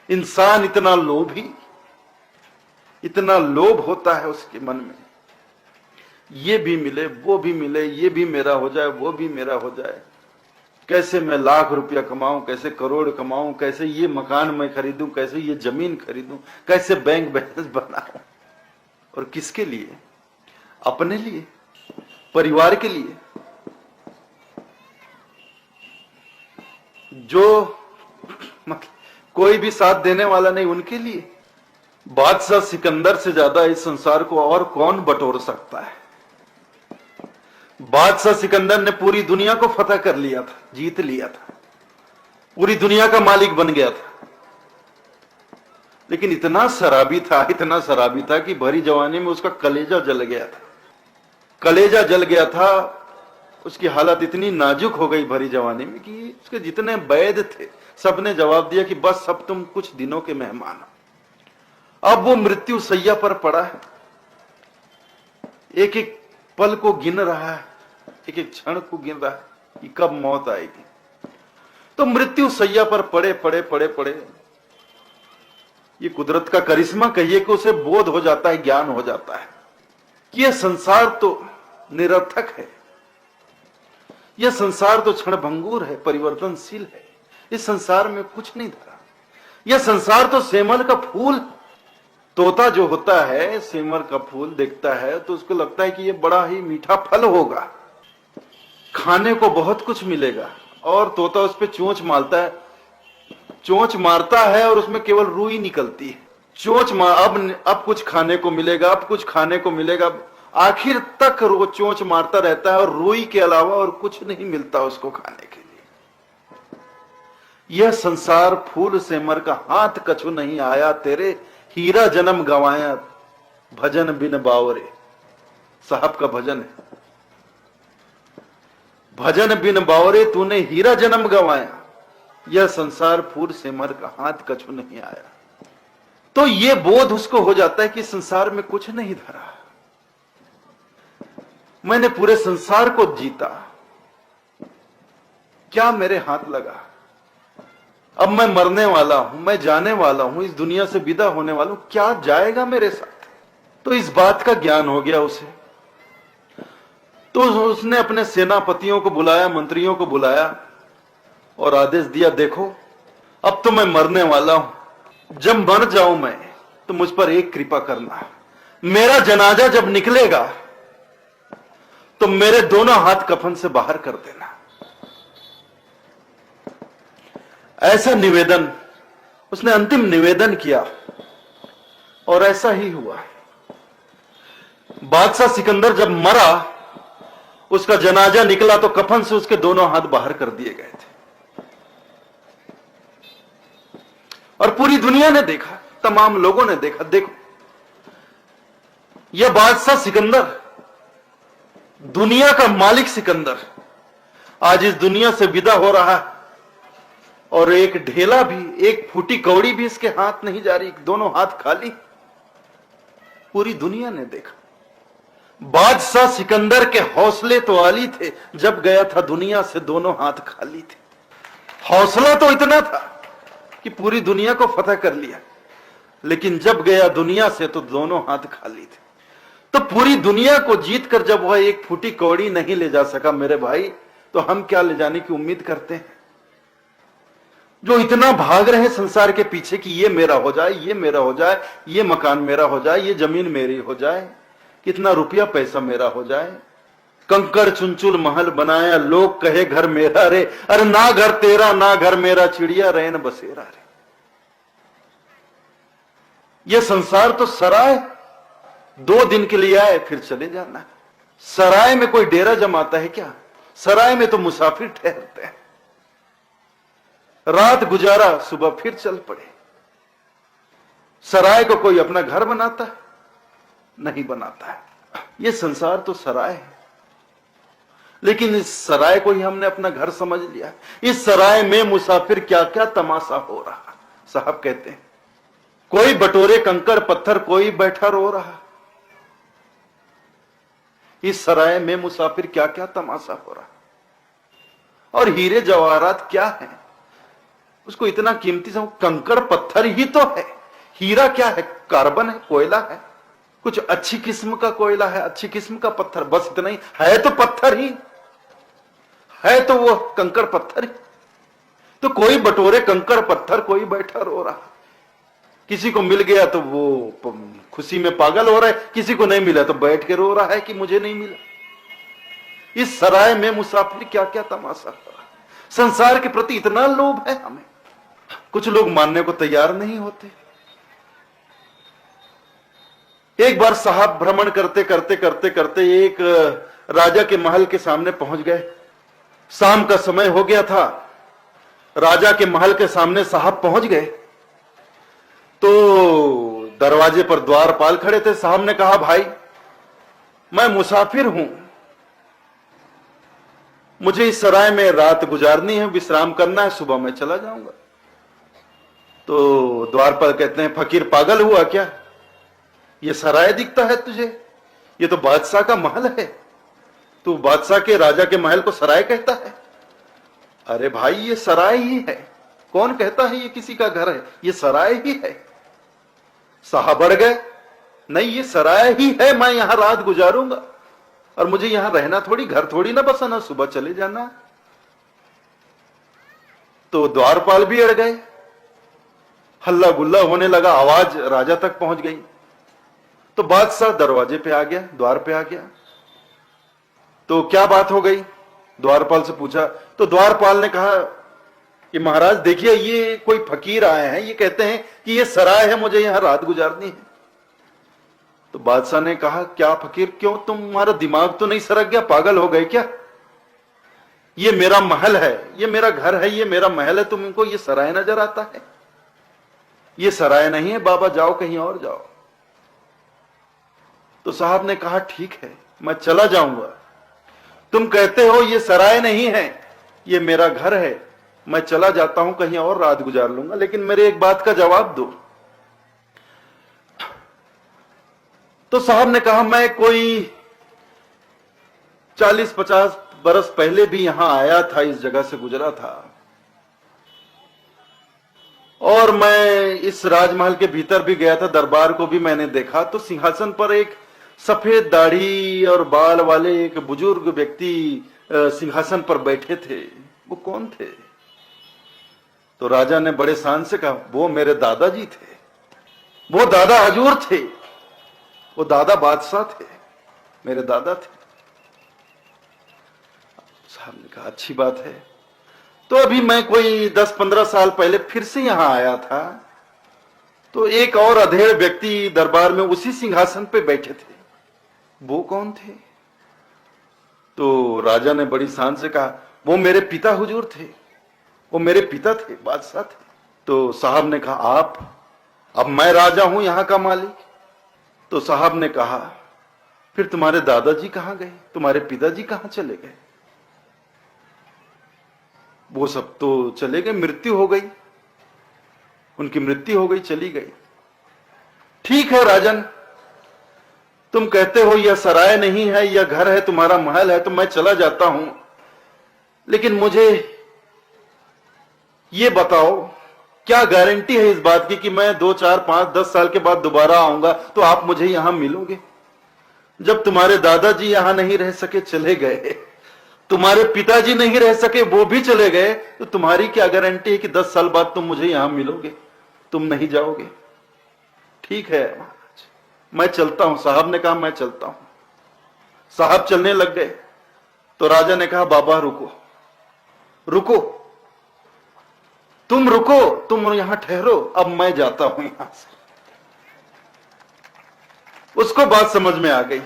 इंसान इतना लोभी, इतना लोभ होता है उसके मन में, ये भी मिले वो भी मिले, ये भी मेरा हो जाए वो भी मेरा हो जाए, कैसे मैं लाख रुपया कमाऊं, कैसे करोड़ कमाऊं, कैसे ये मकान मैं खरीदूं, कैसे ये जमीन खरीदूं, कैसे बैंक बैलेंस बनाऊं। और किसके लिए? अपने लिए, परिवार के लिए। जो कोई भी साथ देने वाला नहीं, उनके लिए। बादशाह सिकंदर से ज्यादा इस संसार को और कौन बटोर सकता है? बादशाह सिकंदर ने पूरी दुनिया को फतह कर लिया था, जीत लिया था, पूरी दुनिया का मालिक बन गया था। लेकिन इतना शराबी था, इतना शराबी था कि भरी जवानी में उसका कलेजा जल गया था। कलेजा जल गया था, उसकी हालत इतनी नाजुक हो गई भरी जवानी में कि उसके जितने वैद्य थे सबने जवाब दिया कि बस अब तुम कुछ दिनों के मेहमान हो। अब वो मृत्यु शैया पर पड़ा है, एक एक पल को गिन रहा है, एक एक क्षण को गिन रहा है कि कब मौत आएगी। तो मृत्यु शैया पर पड़े पड़े पड़े पड़े ये कुदरत का करिश्मा कहिए कि उसे बोध हो जाता है, ज्ञान हो जाता है कि यह संसार तो निरर्थक है, यह संसार तो क्षणभंगुर है, परिवर्तनशील है, इस संसार में कुछ नहीं धरा। यह संसार तो सेमल का फूल। तोता जो होता है सेमल का फूल देखता है तो उसको लगता है कि यह बड़ा ही मीठा फल होगा, खाने को बहुत कुछ मिलेगा, और तोता उस पर चोंच मारता है, चोंच मारता है और उसमें केवल रूई निकलती है। अब कुछ खाने को मिलेगा, अब कुछ खाने को मिलेगा, आखिर तक वो चोंच मारता रहता है और रूई के अलावा और कुछ नहीं मिलता उसको खाने के लिए। यह संसार फूल से मर का हाथ कछु नहीं आया, तेरे हीरा जन्म गवाया भजन बिन बावरे। साहब का भजन है, भजन बिन बावरे तूने हीरा जन्म गवाया, यह संसार फूल से मर का हाथ कछु नहीं आया। तो यह बोध उसको हो जाता है कि संसार में कुछ नहीं धरा, मैंने पूरे संसार को जीता, क्या मेरे हाथ लगा, अब मैं मरने वाला हूं, मैं जाने वाला हूं, इस दुनिया से विदा होने वाला हूं, क्या जाएगा मेरे साथ। तो इस बात का ज्ञान हो गया उसे। तो उसने अपने सेनापतियों को बुलाया, मंत्रियों को बुलाया और आदेश दिया, देखो अब तो मैं मरने वाला हूं, जब मर जाऊं मैं तो मुझ पर एक कृपा करना, मेरा जनाजा जब निकलेगा तो मेरे दोनों हाथ कफन से बाहर कर देना। ऐसा निवेदन उसने, अंतिम निवेदन किया और ऐसा ही हुआ। बादशाह सिकंदर जब मरा, उसका जनाजा निकला तो कफन से उसके दोनों हाथ बाहर कर दिए गए थे। और पूरी दुनिया ने देखा, तमाम लोगों ने देखा, देखो यह बादशाह सिकंदर, दुनिया का मालिक सिकंदर आज इस दुनिया से विदा हो रहा है, और एक ढेला भी, एक फूटी कौड़ी भी इसके हाथ नहीं जा रही, दोनों हाथ खाली। पूरी दुनिया ने देखा। बादशाह सिकंदर के हौसले तो आली थे, जब गया था दुनिया से दोनों हाथ खाली थे। हौसला तो इतना था कि पूरी दुनिया को फतह कर लिया, लेकिन जब गया दुनिया से तो दोनों हाथ खाली थे। तो पूरी दुनिया को जीतकर जब वह एक फूटी कौड़ी नहीं ले जा सका मेरे भाई, तो हम क्या ले जाने की उम्मीद करते हैं? जो इतना भाग रहे संसार के पीछे कि ये मेरा हो जाए, ये मेरा हो जाए, ये मकान मेरा हो जाए, ये जमीन मेरी हो जाए, कितना रुपया पैसा मेरा हो जाए, कंकड़ चुनचुल महल बनाया, लोग कहे घर मेरा रे, अरे ना घर तेरा ना घर मेरा, चिड़िया रैन बसेरा रे। ये संसार तो सराय, 2 दिन के लिए आए फिर चले जाना। सराय में कोई डेरा जमाता है क्या? सराय में तो मुसाफिर ठहरते हैं, रात गुजारा सुबह फिर चल पड़े। सराय को कोई अपना घर बनाता है? नहीं बनाता है। यह संसार तो सराय है, लेकिन इस सराय को ही हमने अपना घर समझ लिया। इस सराय में मुसाफिर क्या क्या तमाशा हो रहा। साहब कहते हैं, कोई बटोरे कंकड़ पत्थर, कोई बैठा रो रहा। इस सराय में मुसाफिर क्या क्या तमाशा हो रहा। और हीरे जवाहरात क्या है? उसको इतना कीमती समझ, कंकड़ पत्थर ही तो है, हीरा क्या है, कार्बन है, कोयला है, कुछ अच्छी किस्म का कोयला है, अच्छी किस्म का पत्थर, बस इतना ही है, तो पत्थर ही है, तो वो कंकड़ पत्थर ही। तो कोई बटोरे कंकड़ पत्थर, कोई बैठा रो रहा, किसी को मिल गया तो वो खुशी में पागल हो रहा है, किसी को नहीं मिला तो बैठ के रो रहा है कि मुझे नहीं मिला। इस सराय में मुसाफिर क्या क्या तमाशा कर रहा है। संसार के प्रति इतना लोभ है हमें, कुछ लोग मानने को तैयार नहीं होते। एक बार साहब भ्रमण करते करते करते करते एक राजा के महल के सामने पहुंच गए। शाम का समय हो गया था, राजा के महल के सामने साहब पहुंच गए तो दरवाजे पर द्वारपाल खड़े थे। साहब ने कहा, भाई मैं मुसाफिर हूं, मुझे इस सराय में रात गुजारनी है, विश्राम करना है, सुबह मैं चला जाऊंगा। तो द्वारपाल कहते हैं, फकीर पागल हुआ क्या, ये सराय दिखता है तुझे, ये तो बादशाह का महल है, तू बादशाह के राजा के महल को सराय कहता है। अरे भाई ये सराय ही है, कौन कहता है ये किसी का घर है, ये सराय ही है। साहब बढ़ गए, नहीं ये सराय ही है, मैं यहां रात गुजारूंगा और मुझे यहां रहना थोड़ी, घर थोड़ी ना बसाना, सुबह चले जाना। तो द्वारपाल भी अड़ गए, हल्ला गुल्ला होने लगा, आवाज राजा तक पहुंच गई। तो बादशाह दरवाजे पे आ गया, द्वार पे आ गया। तो क्या बात हो गई, द्वारपाल से पूछा। तो द्वारपाल ने कहा कि महाराज देखिए, ये कोई फकीर आए हैं, ये कहते हैं कि ये सराय है, मुझे यहां रात गुजारनी है। तो बादशाह ने कहा, क्या फकीर, क्यों, तुम्हारा दिमाग तो नहीं सरक गया, पागल हो गए क्या, ये मेरा महल है, ये मेरा घर है, ये मेरा महल है, तुमको ये सराय नजर आता है, ये सराय नहीं है बाबा, जाओ कहीं और जाओ। तो साहब ने कहा, ठीक है मैं चला जाऊंगा, तुम कहते हो ये सराय नहीं है, ये मेरा घर है, मैं चला जाता हूं, कहीं और रात गुजार लूंगा, लेकिन मेरे एक बात का जवाब दो। तो साहब ने कहा, मैं कोई 40-50 बरस पहले भी यहां आया था, इस जगह से गुजरा था, और मैं इस राजमहल के भीतर भी गया था, दरबार को भी मैंने देखा। तो सिंहासन पर एक सफेद दाढ़ी और बाल वाले एक बुजुर्ग व्यक्ति सिंहासन पर बैठे थे, वो कौन थे? तो राजा ने बड़े शान से कहा, वो मेरे दादाजी थे, वो दादा हजूर थे, वो दादा बादशाह थे, मेरे दादा थे। साहब ने कहा, अच्छी बात है। तो अभी मैं कोई 10-15 साल पहले फिर से यहां आया था, तो एक और अधेड़ व्यक्ति दरबार में उसी सिंहासन पे बैठे थे, वो कौन थे? तो राजा ने बड़ी शान से कहा, वो मेरे पिता हुजूर थे, वो मेरे पिता थे, बादशाह थे। तो साहब ने कहा, आप, अब मैं राजा हूं यहां का मालिक। तो साहब ने कहा, फिर तुम्हारे दादाजी कहां गए, तुम्हारे पिताजी कहां चले गए? वो सब तो चले गए, मृत्यु हो गई, उनकी मृत्यु हो गई, चली गई। ठीक है राजन, तुम कहते हो यह सराय नहीं है, यह घर है, तुम्हारा महल है, तो मैं चला जाता हूं, लेकिन मुझे ये बताओ, क्या गारंटी है इस बात की कि मैं 2, 4, 5, 10 साल के बाद दोबारा आऊंगा तो आप मुझे यहां मिलोगे? जब तुम्हारे दादाजी यहां नहीं रह सके, चले गए, तुम्हारे पिताजी नहीं रह सके, वो भी चले गए, तो तुम्हारी क्या गारंटी है कि 10 साल बाद तुम मुझे यहां मिलोगे, तुम नहीं जाओगे? ठीक है महाराज, मैं चलता हूं। साहब ने कहा, मैं चलता हूं। साहब चलने लग गए। तो राजा ने कहा, बाबा रुको, रुको, तुम रुको, तुम यहां ठहरो, अब मैं जाता हूं यहां से। उसको बात समझ में आ गई।